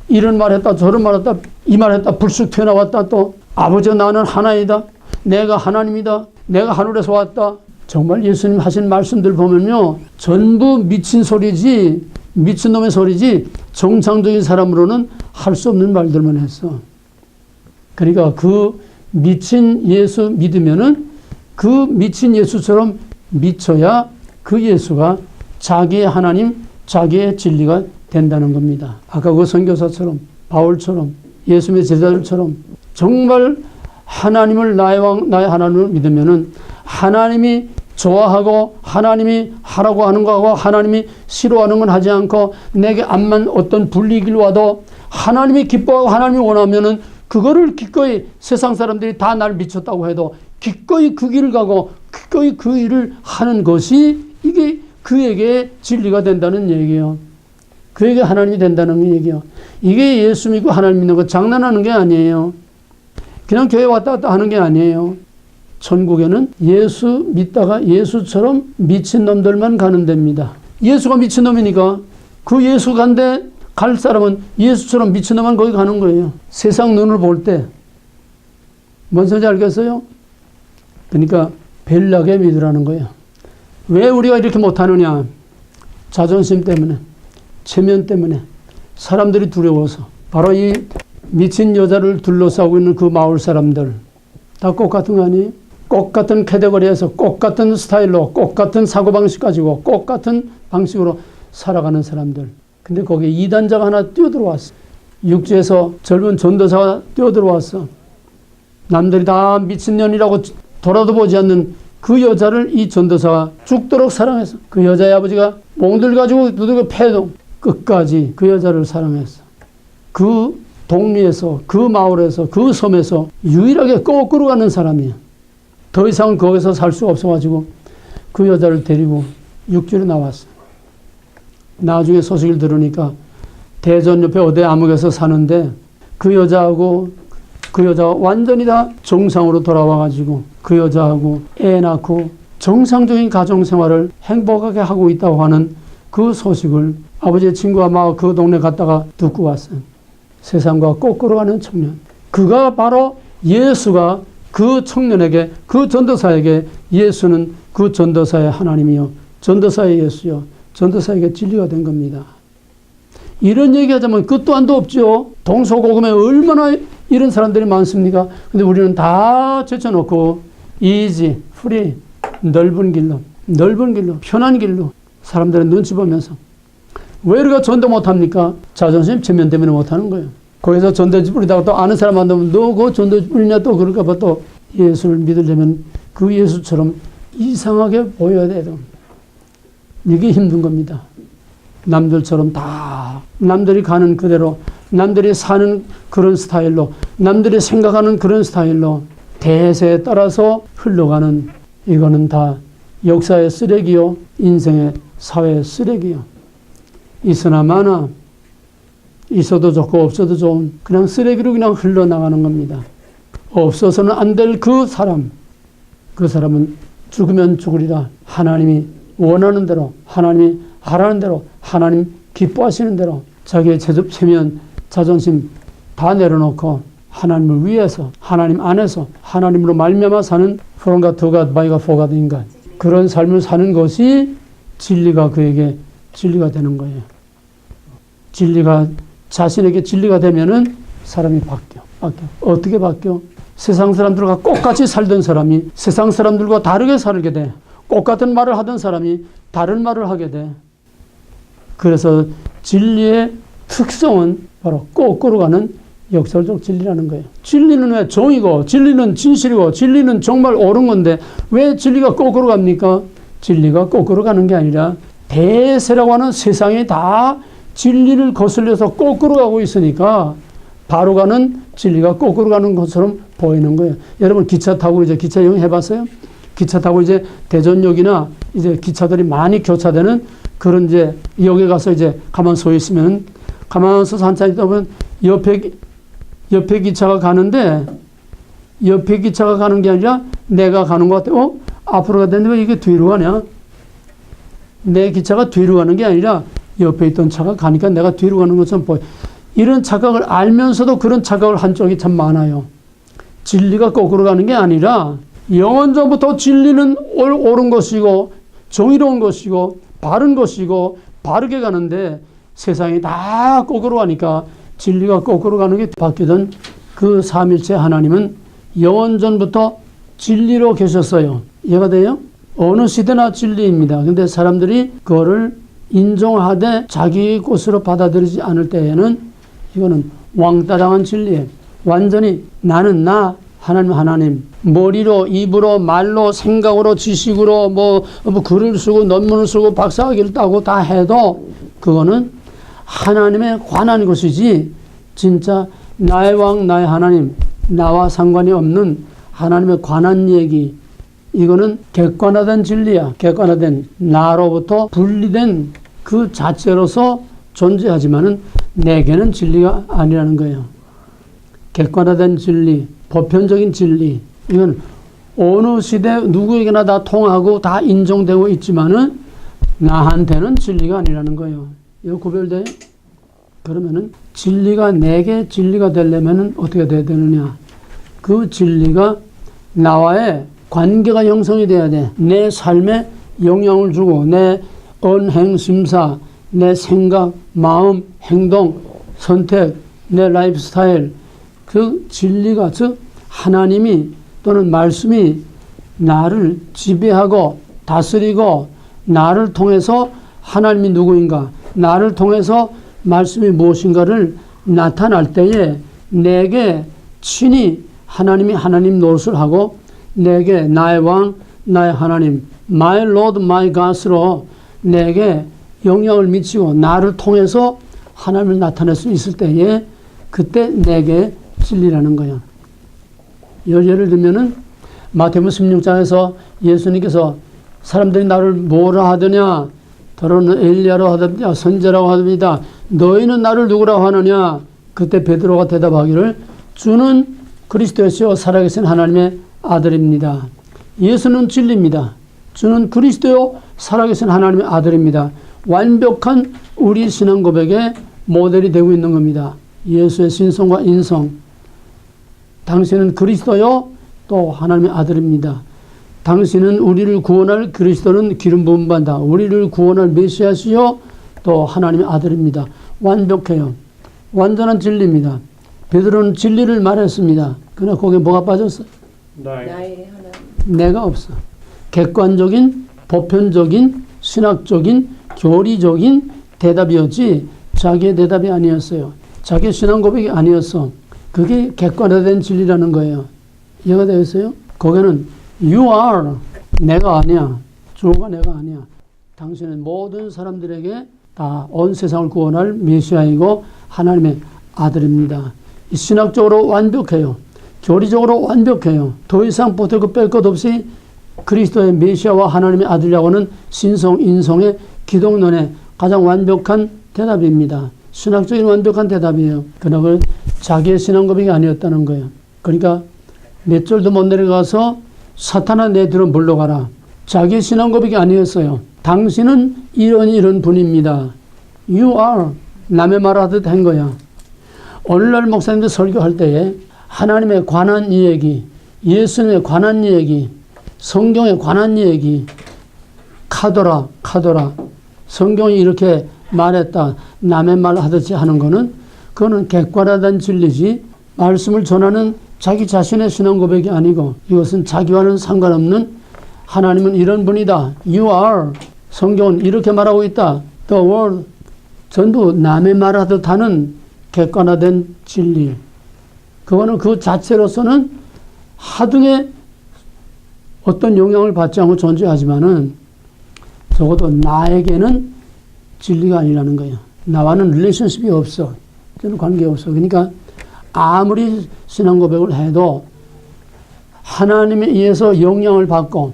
이런 말했다 저런 말했다 이 말했다 불쑥 튀어나왔다 또 아버지 나는 하나이다. 내가 하나님이다. 내가 하늘에서 왔다. 정말 예수님 하신 말씀들 보면요. 전부 미친 소리지 미친놈의 소리지 정상적인 사람으로는 할 수 없는 말들만 했어. 그러니까 그 미친 예수 믿으면은 그 미친 예수처럼 미쳐야 그 예수가 자기의 하나님, 자기의 진리가 된다는 겁니다. 아까 그 선교사처럼 바울처럼 예수님의 제자들처럼 정말 하나님을 나의 왕, 나의 하나님을 믿으면은 하나님이 좋아하고 하나님이 하라고 하는 거하고 하나님이 싫어하는 건 하지 않고 내게 암만 어떤 불이익이 와도 하나님이 기뻐하고 하나님이 원하면은 그거를 기꺼이 세상 사람들이 다 날 미쳤다고 해도 기꺼이 그 길을 가고 기꺼이 그 일을 하는 것이 이게 그에게 진리가 된다는 얘기예요. 그에게 하나님이 된다는 얘기예요. 이게 예수 믿고 하나님 믿는 거 장난하는 게 아니에요. 그냥 교회 왔다 갔다 하는 게 아니에요. 천국에는 예수 믿다가 예수처럼 미친놈들만 가는 데입니다. 예수가 미친놈이니까 그 예수 간데 갈 사람은 예수처럼 미친놈만 거기 가는 거예요. 세상 눈을 볼 때 뭔 소리인지 알겠어요? 그러니까 벨나게 믿으라는 거예요. 왜 우리가 이렇게 못하느냐? 자존심 때문에, 체면 때문에, 사람들이 두려워서. 바로 이 미친 여자를 둘러싸고 있는 그 마을 사람들 다 똑같은 거 아니에요? 똑같은 카테고리에서 똑같은 스타일로 똑같은 사고방식 가지고 똑같은 방식으로 살아가는 사람들. 근데 거기에 이단자가 하나 뛰어들어왔어. 육지에서 젊은 전도사가 뛰어들어왔어. 남들이 다 미친년이라고 돌아도 보지 않는 그 여자를 이 전도사가 죽도록 사랑했어. 그 여자의 아버지가 몽들 가지고 두들겨 패도 끝까지 그 여자를 사랑했어. 그 동리에서, 그 마을에서, 그 섬에서 유일하게 거꾸로 가는 사람이야. 더 이상은 거기서 살 수가 없어가지고 그 여자를 데리고 육지로 나왔어. 나중에 소식을 들으니까 대전 옆에 어디 암흑에서 사는데 그 여자하고 그 여자가 완전히 다 정상으로 돌아와가지고 그 여자하고 애 낳고 정상적인 가정생활을 행복하게 하고 있다고 하는 그 소식을 아버지의 친구가 막 그 동네 갔다가 듣고 왔어요. 세상과 거꾸로 가는 청년. 그가 바로 예수가 그 청년에게, 그 전도사에게 예수는 그 전도사의 하나님이요, 전도사의 예수요, 전도사에게 진리가 된 겁니다. 이런 얘기하자면 끝도 한도 없죠. 동서고금에 얼마나 이런 사람들이 많습니까? 근데 우리는 다 제쳐놓고 easy, free, 넓은 길로, 편한 길로 사람들은 눈치 보면서. 왜 우리가 전도 못합니까? 자존심 체면 때문에 못하는 거예요. 거기서 전도지 뿌리다가 또 아는 사람 만나면 너 그거 전도지 뿌리냐 또 그럴까봐 또 예수를 믿으려면 그 예수처럼 이상하게 보여야 돼요. 이게 힘든 겁니다. 남들처럼 다 남들이 가는 그대로, 남들이 사는 그런 스타일로, 남들이 생각하는 그런 스타일로 대세에 따라서 흘러가는, 이거는 다 역사의 쓰레기요, 인생의 사회의 쓰레기요. 있으나 마나, 있어도 좋고 없어도 좋은 그냥 쓰레기로 그냥 흘러나가는 겁니다. 없어서는 안 될 그 사람, 그 사람은 죽으면 죽으리라. 하나님이 원하는 대로, 하나님이 하라는 대로, 하나님 기뻐하시는 대로 자기의 체면, 자존심 다 내려놓고 하나님을 위해서, 하나님 안에서 하나님으로 말미암아 사는 from God to God, by God, for God, in God, 그런 삶을 사는 것이 진리가 그에게 진리가 되는 거예요. 진리가 자신에게 진리가 되면은 사람이 바뀌어. 어떻게 바뀌어? 세상 사람들과 똑같이 살던 사람이 세상 사람들과 다르게 살게 돼. 똑같은 말을 하던 사람이 다른 말을 하게 돼. 그래서 진리의 특성은 바로 거꾸로 가는 역설적 진리라는 거예요. 진리는 왜 정이고, 진리는 진실이고, 진리는 정말 옳은 건데 왜 진리가 거꾸로 갑니까? 진리가 거꾸로 가는 게 아니라 대세라고 하는 세상이 다 진리를 거슬려서 거꾸로 가고 있으니까 바로 가는 진리가 거꾸로 가는 것처럼 보이는 거예요. 여러분 기차 타고 이제 기차 여행 해봤어요? 기차 타고 이제 대전역이나 이제 기차들이 많이 교차되는 그런 이제 역에 가서 이제 가만 서 있으면, 가만 서서 한참 있다 보면 옆에 기차가 가는데, 옆에 기차가 가는 게 아니라 내가 가는 것 같아. 앞으로 가는데 왜 이게 뒤로 가냐? 내 기차가 뒤로 가는 게 아니라 옆에 있던 차가 가니까 내가 뒤로 가는 것처럼 보여. 이런 착각을 알면서도 그런 착각을 한 쪽이 참 많아요. 진리가 거꾸로 가는 게 아니라 영원전부터 진리는 옳은 것이고 정의로운 것이고 바른 것이고 바르게 가는데 세상이 다 거꾸로 가니까 진리가 거꾸로 가는 게 바뀌던 그 삼일체 하나님은 영원전부터 진리로 계셨어요. 이해가 돼요? 어느 시대나 진리입니다. 근데 사람들이 그거를 인정하되 자기 것으로 받아들이지 않을 때에는 이거는 왕따당한 진리예요. 완전히 나는 나, 하나님, 머리로, 입으로, 말로, 생각으로, 지식으로 뭐 글을 쓰고 논문을 쓰고 박사학위를 따고 다 해도 그거는 하나님에 관한 것이지 진짜 나의 왕, 나의 하나님, 나와 상관이 없는 하나님에 관한 얘기, 이거는 객관화된 진리야. 객관화된 나로부터 분리된 그 자체로서 존재하지만은 내게는 진리가 아니라는 거예요. 객관화된 진리, 보편적인 진리, 이건 어느 시대 누구에게나 다 통하고 다 인정되고 있지만은 나한테는 진리가 아니라는 거예요. 이거 구별돼요? 그러면은 진리가 내게 진리가 되려면은 어떻게 돼야 되느냐? 그 진리가 나와의 관계가 형성이 돼야 돼. 내 삶에 영향을 주고 내 언행, 심사, 내 생각, 마음, 행동, 선택, 내 라이프 스타일, 그 진리가, 즉 하나님이 또는 말씀이 나를 지배하고 다스리고 나를 통해서 하나님이 누구인가, 나를 통해서 말씀이 무엇인가를 나타날 때에 내게 친히 하나님이 하나님 노릇을 하고 내게 나의 왕, 나의 하나님, my Lord, my God으로 내게 영향을 미치고 나를 통해서 하나님을 나타낼 수 있을 때에 그때 내게 진리라는 거예요. 예를 들면은 마태복음 16장에서 예수님께서 사람들이 나를 뭐라 하더냐, 더러는 엘리야라고 하답니다, 선지자라고 하답니다, 너희는 나를 누구라고 하느냐. 그때 베드로가 대답하기를 주는 그리스도시요 살아계신 하나님의 아들입니다. 예수는 진리입니다. 주는 그리스도요 살아계신 하나님의 아들입니다. 완벽한 우리 신앙 고백의 모델이 되고 있는 겁니다. 예수의 신성과 인성. 당신은 그리스도요 또 하나님의 아들입니다. 당신은 우리를 구원할, 그리스도는 기름 부음 받아 우리를 구원할 메시아시요 또 하나님의 아들입니다. 완벽해요. 완전한 진리입니다. 베드로는 진리를 말했습니다. 그러나 거기에 뭐가 빠졌어요? 나의 하나님. 내가 없어. 객관적인, 보편적인, 신학적인, 교리적인 대답이었지 자기의 대답이 아니었어요. 자기의 신앙 고백이 아니었어. 그게 객관화된 진리라는 거예요. 이해가 되겠어요? 거기는 you are, 내가 아니야. 주어가 내가 아니야. 당신은 모든 사람들에게 다 온 세상을 구원할 메시아이고 하나님의 아들입니다. 신학적으로 완벽해요. 교리적으로 완벽해요. 더 이상 보태고 뺄 것 없이 그리스도의 메시아와 하나님의 아들이라고는 신성, 인성의 기독론의 가장 완벽한 대답입니다. 신학적인 완벽한 대답이에요. 그러나 그건 자기의 신앙 고백이 아니었다는 거예요. 그러니까 몇 절도 못 내려가서 사탄아 내 뒤로 물러가라. 자기의 신앙 고백이 아니었어요. 당신은 이런 분입니다. You are. 남의 말하듯 한 거야. 오늘날 목사님들 설교할 때에 하나님에 관한 이야기, 예수님에 관한 이야기, 성경에 관한 이야기, 카더라. 성경이 이렇게 말했다. 남의 말 하듯이 하는 거는 그거는 객관화된 진리지 말씀을 전하는 자기 자신의 신앙 고백이 아니고 이것은 자기와는 상관없는 하나님은 이런 분이다. You are. 성경은 이렇게 말하고 있다. The word. 전부 남의 말하듯 하는 객관화된 진리. 그거는 그 자체로서는 하등의 어떤 영향을 받지 않고 존재하지만은 적어도 나에게는 진리가 아니라는 거예요. 나와는 릴레이션십이 없어. 저는 관계없어. 그러니까 아무리 신앙 고백을 해도 하나님에 의해서 영향을 받고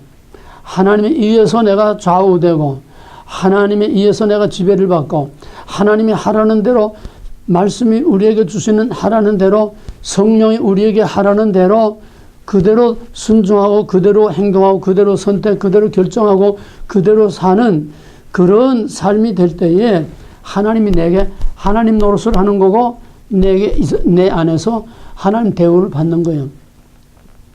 하나님에 의해서 내가 좌우되고 하나님에 의해서 내가 지배를 받고 하나님이 하라는 대로 말씀이 우리에게 주시는 하라는 대로 성령이 우리에게 하라는 대로 그대로 순종하고 그대로 행동하고 그대로 선택 그대로 결정하고 그대로 사는 그런 삶이 될 때에 하나님이 내게 하나님 노릇을 하는 거고 내 안에서 하나님 대우를 받는 거예요.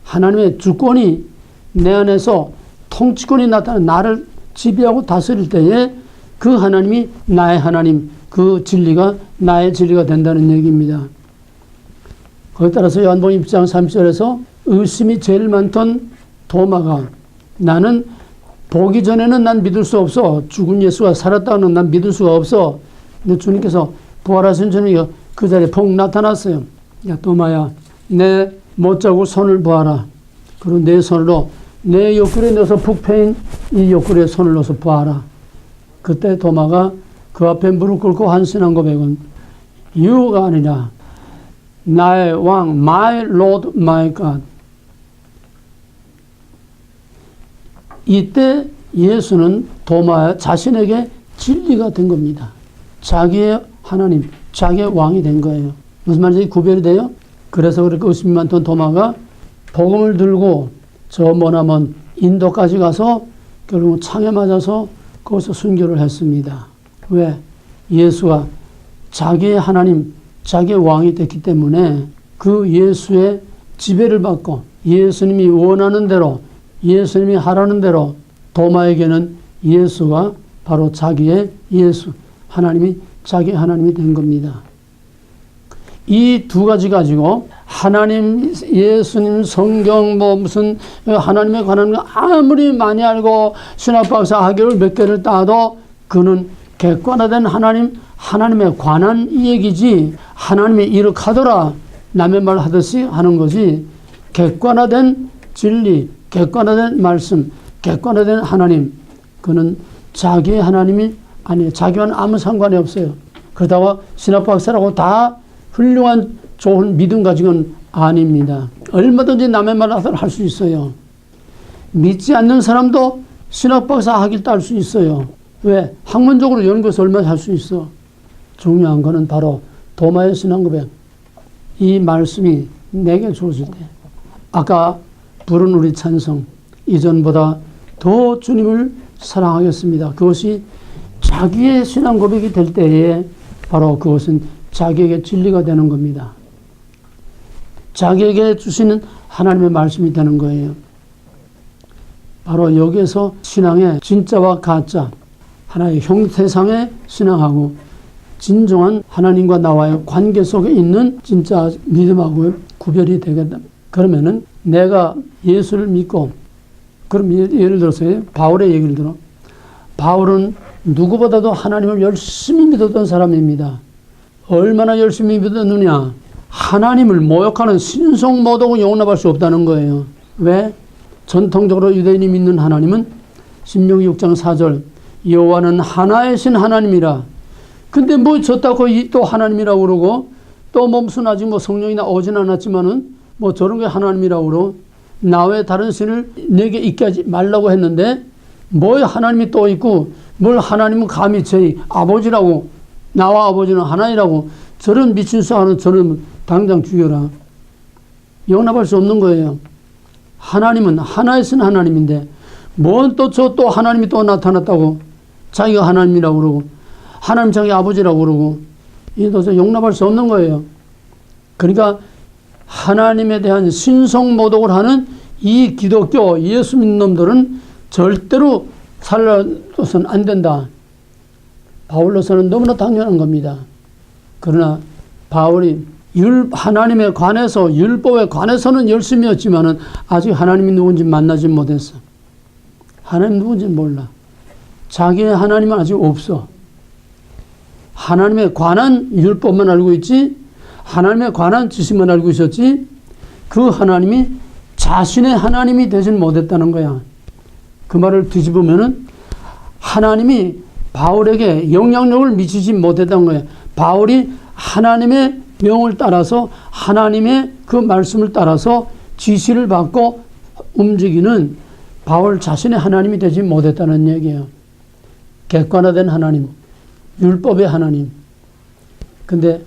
하나님의 주권이 내 안에서 통치권이 나타나 나를 지배하고 다스릴 때에 그 하나님이 나의 하나님, 그 진리가 나의 진리가 된다는 얘기입니다. 거기에 따라서 요한복음 6장 30절에서 의심이 제일 많던 도마가 나는 보기 전에는 난 믿을 수 없어. 죽은 예수가 살았다는 난 믿을 수가 없어. 근데 주님께서 부활하신 주님이 그 자리에 폭 나타났어요. 야 도마야 내 못자국 손을 보아라. 그리고 내 손으로 내 옆구리에 넣어서 푹 패인 이 옆구리에 손을 넣어서 보아라. 그때 도마가 그 앞에 무릎 꿇고 한 신앙 고백은 You가 아니라 나의 왕, my Lord, my God. 이때 예수는 도마 자신에게 진리가 된 겁니다. 자기의 하나님, 자기의 왕이 된 거예요. 무슨 말인지 구별이 돼요? 그래서 그렇게 의심이 많던 도마가 복음을 들고 저 머나먼 인도까지 가서 결국 창에 맞아서 거기서 순교를 했습니다. 왜? 예수가 자기의 하나님, 자기의 왕이 됐기 때문에 그 예수의 지배를 받고 예수님이 원하는 대로 예수님이 하라는 대로 도마에게는 예수가 바로 자기의 예수, 하나님이 자기 하나님이 된 겁니다. 이 두 가지 가지고 하나님, 예수님, 성경 무슨 하나님에 관한 거 아무리 많이 알고 신학박사 학위를 몇 개를 따도 그는 객관화된 하나님에 관한 얘기지 하나님이 이렇게 하더라 남의 말 하듯이 하는 거지 객관화된 진리, 객관화된 말씀, 객관화된 하나님 그는 자기의 하나님이 아니에요. 자기와는 아무 상관이 없어요. 그러다가 신학박사라고 다 훌륭한 좋은 믿음 가지고는 아닙니다. 얼마든지 남의 말을 할 수 있어요. 믿지 않는 사람도 신학박사 학위를 딸 수 있어요. 왜? 학문적으로 연구해서 얼마나 할 수 있어. 중요한 거는 바로 도마의 신앙 고백. 이 말씀이 내게 주어질 때 아까 부른 우리 찬송 이전보다 더 주님을 사랑하겠습니다. 그것이 자기의 신앙 고백이 될 때에 바로 그것은 자기에게 진리가 되는 겁니다. 자기에게 주시는 하나님의 말씀이 되는 거예요. 바로 여기에서 신앙의 진짜와 가짜 하나의 형태상의 신앙하고 진정한 하나님과 나와의 관계 속에 있는 진짜 믿음하고 구별이 되겠다. 그러면은 내가 예수를 믿고 그럼 예를 들어서요. 바울의 얘기를 들어. 바울은 누구보다도 하나님을 열심히 믿었던 사람입니다. 얼마나 열심히 믿었느냐. 하나님을 모욕하는 신성모독을 용납할 수 없다는 거예요. 왜? 전통적으로 유대인이 믿는 하나님은 신명기 6장 4절 여호와는 하나의 신 하나님이라. 근데 뭐 저따고 또 하나님이라고 그러고 또 몸순 아직 뭐 성령이나 오진 않았지만은 뭐 저런 게 하나님이라고 그러고 나 외에 다른 신을 내게 있게 하지 말라고 했는데 뭐 하나님이 또 있고 뭘 하나님은 감히 저희 아버지라고 나와 아버지는 하나이라고 저런 미친 수하는 저는 당장 죽여라. 용납할 수 없는 거예요. 하나님은 하나의 신 하나님인데 뭔 또 저 또 하나님이 또 나타났다고 자기가 하나님이라고 그러고 하나님 자기 아버지라고 그러고 이게 도저히 용납할 수 없는 거예요. 그러니까 하나님에 대한 신성모독을 하는 이 기독교 예수 믿는 놈들은 절대로 살려서는 안 된다. 바울로서는 너무나 당연한 겁니다. 그러나 바울이 하나님에 관해서 율법에 관해서는 열심히 했지만은 아직 하나님이 누군지 만나지 못했어. 하나님 누군지 몰라. 자기의 하나님은 아직 없어. 하나님에 관한 율법만 알고 있지 하나님에 관한 지식만 알고 있었지 그 하나님이 자신의 하나님이 되진 못했다는 거야. 그 말을 뒤집으면은 하나님이 바울에게 영향력을 미치지 못했다는 거야. 바울이 하나님의 명을 따라서 하나님의 그 말씀을 따라서 지시를 받고 움직이는 바울 자신의 하나님이 되지 못했다는 얘기예요. 객관화된 하나님, 율법의 하나님. 근데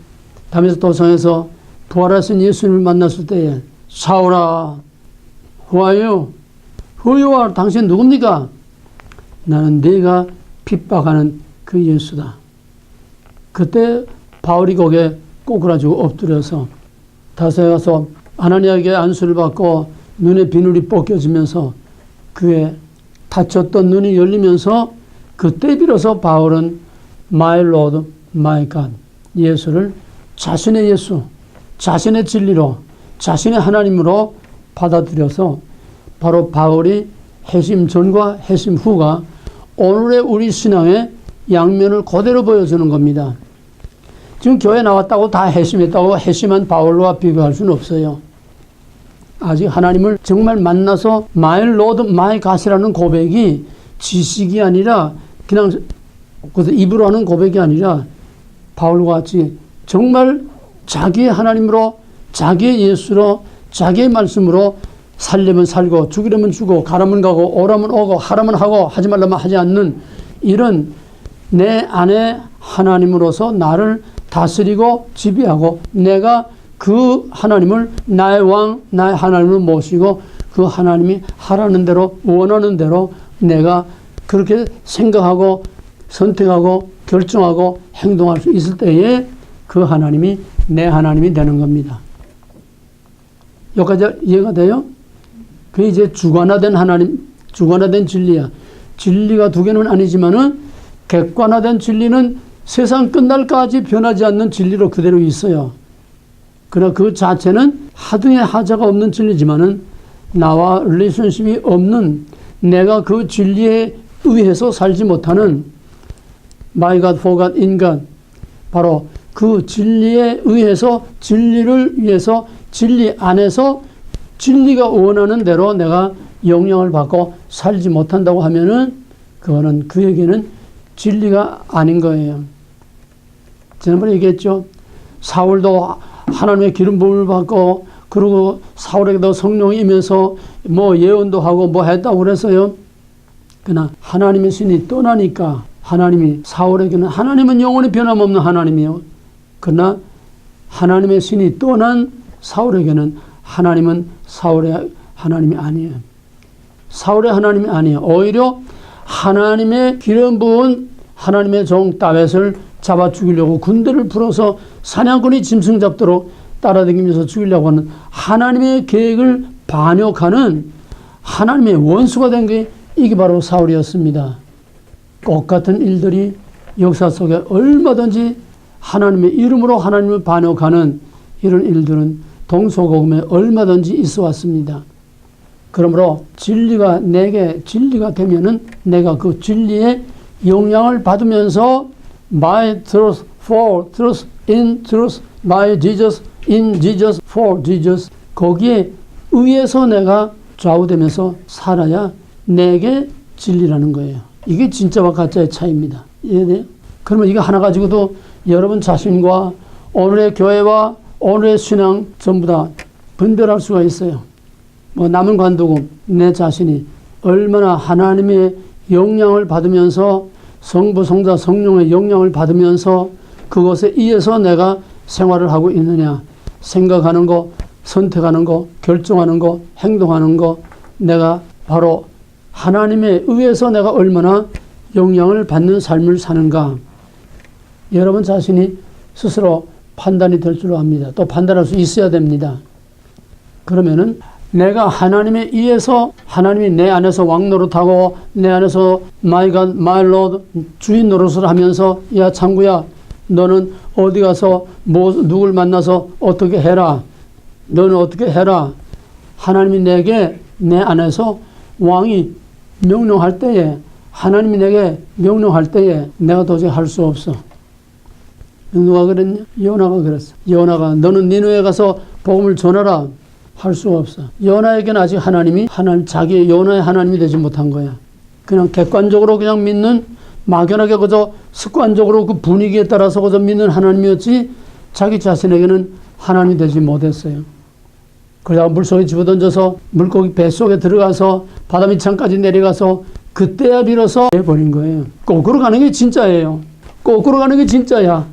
다메섹 도성에서 부활하신 예수님을 만났을 때에 사울아, who are you? Who you are? 당신 누굽니까? 나는 네가 핍박하는 그 예수다. 그때 바울이 거기에 꼬꾸라지고 엎드려서 다섯에 가서 아나니아에게 안수를 받고 눈에 비늘이 벗겨지면서 그의 다쳤던 눈이 열리면서 그때 비로소 바울은 My Lord, My God, 예수를 자신의 예수, 자신의 진리로, 자신의 하나님으로 받아들여서 바로 바울이 회심 전과 회심 후가 오늘의 우리 신앙의 양면을 그대로 보여주는 겁니다. 지금 교회 나왔다고 다 회심했다고 회심한 바울과 비교할 수는 없어요. 아직 하나님을 정말 만나서 My Lord, My God이라는 고백이 지식이 아니라 그냥 입으로 하는 고백이 아니라 바울과 같이 정말 자기의 하나님으로 자기의 예수로 자기의 말씀으로 살려면 살고 죽이려면 죽고 가라면 가고 오라면 오고 하라면 하고 하지 말라면 하지 않는 이런 내 안에 하나님으로서 나를 다스리고 지배하고 내가 그 하나님을 나의 왕 나의 하나님을 모시고 그 하나님이 하라는 대로 원하는 대로 내가 그렇게 생각하고 선택하고 결정하고 행동할 수 있을 때에 그 하나님이 내 하나님이 되는 겁니다. 여기까지 이해가 돼요? 그게 이제 주관화된 하나님, 주관화된 진리야. 진리가 두 개는 아니지만은 객관화된 진리는 세상 끝날까지 변하지 않는 진리로 그대로 있어요. 그러나 그 자체는 하등의 하자가 없는 진리지만은 나와 릴레이션십이 없는 내가 그 진리에 의해서 살지 못하는 My God, for God, in God 바로 그 진리에 의해서 진리를 위해서 진리 안에서 진리가 원하는 대로 내가 영향을 받고 살지 못한다고 하면은 그거는 그에게는 진리가 아닌 거예요. 지난번에 얘기했죠. 사울도 하나님의 기름 부음을 받고 그리고 사울에게도 성령이 임해서 뭐 예언도 하고 뭐 했다고 그랬어요. 그러나 하나님의 신이 떠나니까 하나님이 사울에게는 하나님은 영원히 변함없는 하나님이에요. 그러나 하나님의 신이 떠난 사울에게는 하나님은 사울의 하나님이 아니에요. 사울의 하나님이 아니에요. 오히려 하나님의 기름 부은 하나님의 종 다윗을 잡아 죽이려고 군대를 풀어서 사냥꾼이 짐승 잡도록 따라다니면서 죽이려고 하는 하나님의 계획을 반역하는 하나님의 원수가 된 게 이게 바로 사울이었습니다. 똑같은 일들이 역사 속에 얼마든지 하나님의 이름으로 하나님을 반역하는 이런 일들은 동서고금에 얼마든지 있어 왔습니다. 그러므로 진리가 내게 진리가 되면은 내가 그 진리의 영향을 받으면서 my truth, for truth, in truth, my Jesus, in Jesus, for Jesus 거기에 의해서 내가 좌우되면서 살아야 내게 진리라는 거예요. 이게 진짜와 가짜의 차이입니다. 이해돼요? 그러면 이거 하나 가지고도 여러분 자신과 오늘의 교회와 오늘의 신앙 전부 다 분별할 수가 있어요. 뭐 남은 관두고 내 자신이 얼마나 하나님의 영향을 받으면서 성부, 성자, 성령의 영향을 받으면서 그것에 의해서 내가 생활을 하고 있느냐. 생각하는 거, 선택하는 거, 결정하는 거, 행동하는 거 내가 바로 하나님에 의해서 내가 얼마나 영향을 받는 삶을 사는가. 여러분 자신이 스스로 판단이 될 줄 압니다. 또 판단할 수 있어야 됩니다. 그러면은 내가 하나님에 의해서 하나님이 내 안에서 왕 노릇하고 내 안에서 My God, My Lord 주인 노릇을 하면서 야 창구야 너는 어디 가서 누굴 만나서 어떻게 해라. 너는 어떻게 해라. 하나님이 내게 내 안에서 왕이 명령할 때에 하나님이 내게 명령할 때에 내가 도저히 할 수 없어. 누가 그랬냐? 요나가 그랬어. 요나가 너는 니느웨에 가서 복음을 전하라. 할 수 없어. 요나에게는 아직 하나님이 자기 요나의 하나님이 되지 못한 거야. 그냥 객관적으로 그냥 믿는 막연하게 그저 습관적으로 그 분위기에 따라서 그저 믿는 하나님이었지 자기 자신에게는 하나님이 되지 못했어요. 그러다가 물속에 집어던져서 물고기 뱃속에 들어가서 바다 밑창까지 내려가서 그때야 비로소 해버린 거예요. 거꾸로 가는 게 진짜예요. 거꾸로 가는 게 진짜야.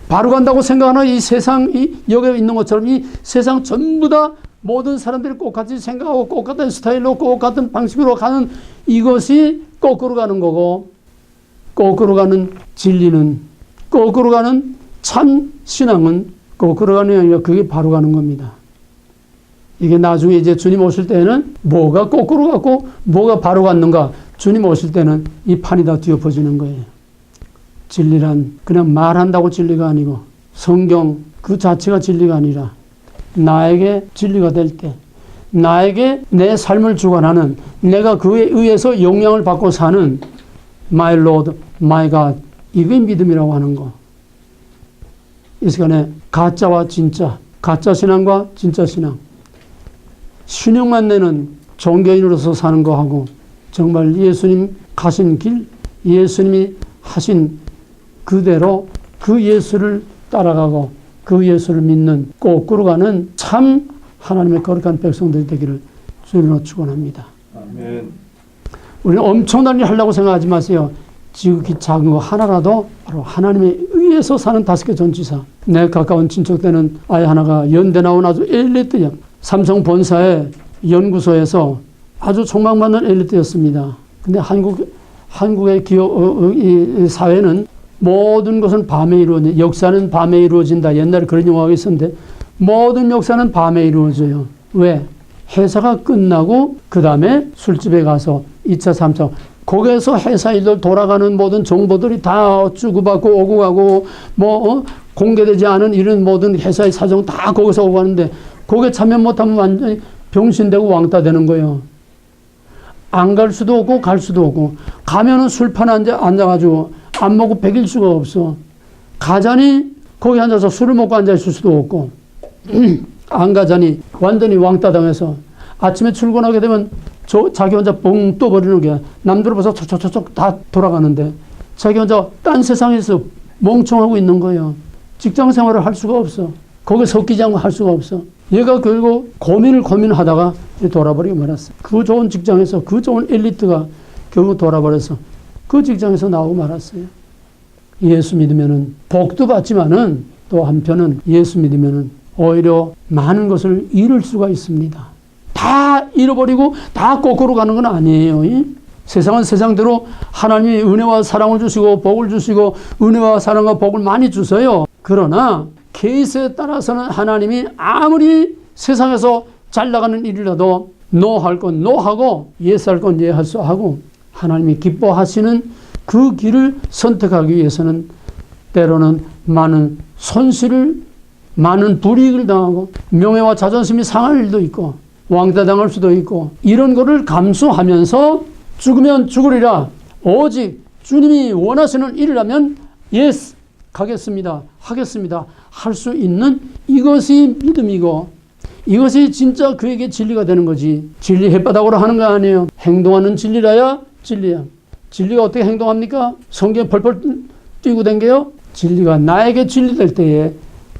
바로 간다고 생각하는 이 세상, 여기 있는 것처럼 이 세상 전부 다 모든 사람들이 똑같이 생각하고 똑같은 스타일로 똑같은 방식으로 가는 이것이 거꾸로 가는 거고, 거꾸로 가는 진리는, 거꾸로 가는 참 신앙은 거꾸로 가는 게 아니라 그게 바로 가는 겁니다. 이게 나중에 이제 주님 오실 때는 뭐가 거꾸로 갔고 뭐가 바로 갔는가, 주님 오실 때는 이 판이 다 뒤엎어지는 거예요. 진리란 그냥 말한다고 진리가 아니고 성경 그 자체가 진리가 아니라 나에게 진리가 될 때, 나에게 내 삶을 주관하는, 내가 그에 의해서 영향을 받고 사는 My Lord, My God, 이게 믿음이라고 하는 거. 이 시간에 가짜와 진짜, 가짜 신앙과 진짜 신앙, 신용만 내는 종교인으로서 사는 거하고 정말 예수님 가신 길, 예수님이 하신 그대로 그 예수를 따라가고 그 예수를 믿는 거꾸로 가는 참 하나님의 거룩한 백성들이 되기를 주님으로 축원합니다. 아멘. 우리는 엄청난 일 하려고 생각하지 마세요. 지극히 작은 거 하나라도 바로 하나님에 의해서 사는 5개 전지사. 내 가까운 친척 되는 아이 하나가 연대 나온 아주 엘리트야. 삼성 본사의 연구소에서 아주 촉망받는 엘리트였습니다. 근데 한국의 이 사회는 모든 것은 밤에 이루어진다. 역사는 밤에 이루어진다. 옛날에 그런 영화가 있었는데 모든 역사는 밤에 이루어져요. 왜? 회사가 끝나고 그 다음에 술집에 가서 2차, 3차 거기에서 회사 일들 돌아가는 모든 정보들이 다 주고받고 오고 가고 공개되지 않은 이런 모든 회사의 사정 다 거기서 오고 가는데 거기에 참여 못하면 완전히 병신되고 왕따 되는 거예요. 안 갈 수도 없고 갈 수도 없고 가면은 술판에 앉아가지고 안 먹고 배길 수가 없어. 가자니 거기 앉아서 술을 먹고 앉아있을 수도 없고 안 가자니 완전히 왕따 당해서 아침에 출근하게 되면 자기 혼자 뻥 떠버리는 게 남들 벌써 촉촉촉촉 다 돌아가는데 자기 혼자 딴 세상에서 멍청하고 있는 거예요. 직장 생활을 할 수가 없어. 거기에 섞이지 않고 할 수가 없어. 얘가 결국 고민하다가 돌아버리고 말았어. 그 좋은 직장에서 그 좋은 엘리트가 결국 돌아버려서 그 직장에서 나오고 말았어요. 예수 믿으면은 복도 받지만은 또 한편은 예수 믿으면은 오히려 많은 것을 잃을 수가 있습니다. 다 잃어버리고 다 거꾸로 가는 건 아니에요. 세상은 세상대로 하나님이 은혜와 사랑을 주시고 복을 주시고 은혜와 사랑과 복을 많이 주세요. 그러나 케이스에 따라서는 하나님이 아무리 세상에서 잘 나가는 일이라도 노할 건 노하고 예스할 건 예할수 하고 하나님이 기뻐하시는 그 길을 선택하기 위해서는 때로는 많은 손실을, 많은 불이익을 당하고 명예와 자존심이 상할 일도 있고 왕따 당할 수도 있고 이런 거를 감수하면서 죽으면 죽으리라. 오직 주님이 원하시는 일을 하면 예스 가겠습니다. 하겠습니다. 할 수 있는 이것이 믿음이고 이것이 진짜 그에게 진리가 되는 거지. 진리 햇바닥으로 하는 거 아니에요. 행동하는 진리라야 진리야. 진리가 어떻게 행동합니까? 성경에 펄펄 뛰고 댕겨요? 진리가 나에게 진리될 때에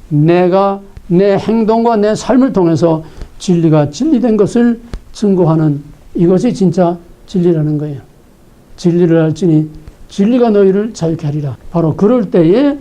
내가 내 행동과 내 삶을 통해서 진리가 진리된 것을 증거하는 이것이 진짜 진리라는 거예요. 진리를 알지니 진리가 너희를 자유케 하리라. 바로 그럴 때에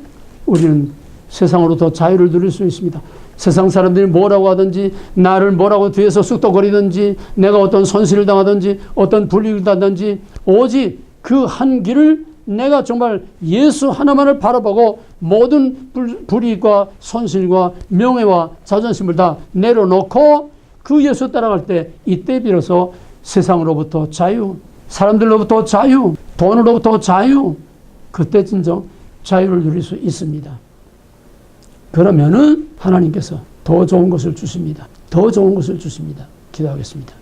우리는 세상으로부터 자유를 누릴 수 있습니다. 세상 사람들이 뭐라고 하든지 나를 뭐라고 뒤에서 쑥덕거리든지 내가 어떤 손실을 당하든지 어떤 불이익을 당하든지 오직 그 한 길을 내가 정말 예수 하나만을 바라보고 모든 불이익과 손실과 명예와 자존심을 다 내려놓고 그 예수 따라갈 때 이때 비로소 세상으로부터 자유, 사람들로부터 자유, 돈으로부터 자유, 그때 진정 자유를 누릴 수 있습니다. 그러면은 하나님께서 더 좋은 것을 주십니다. 더 좋은 것을 주십니다. 기도하겠습니다.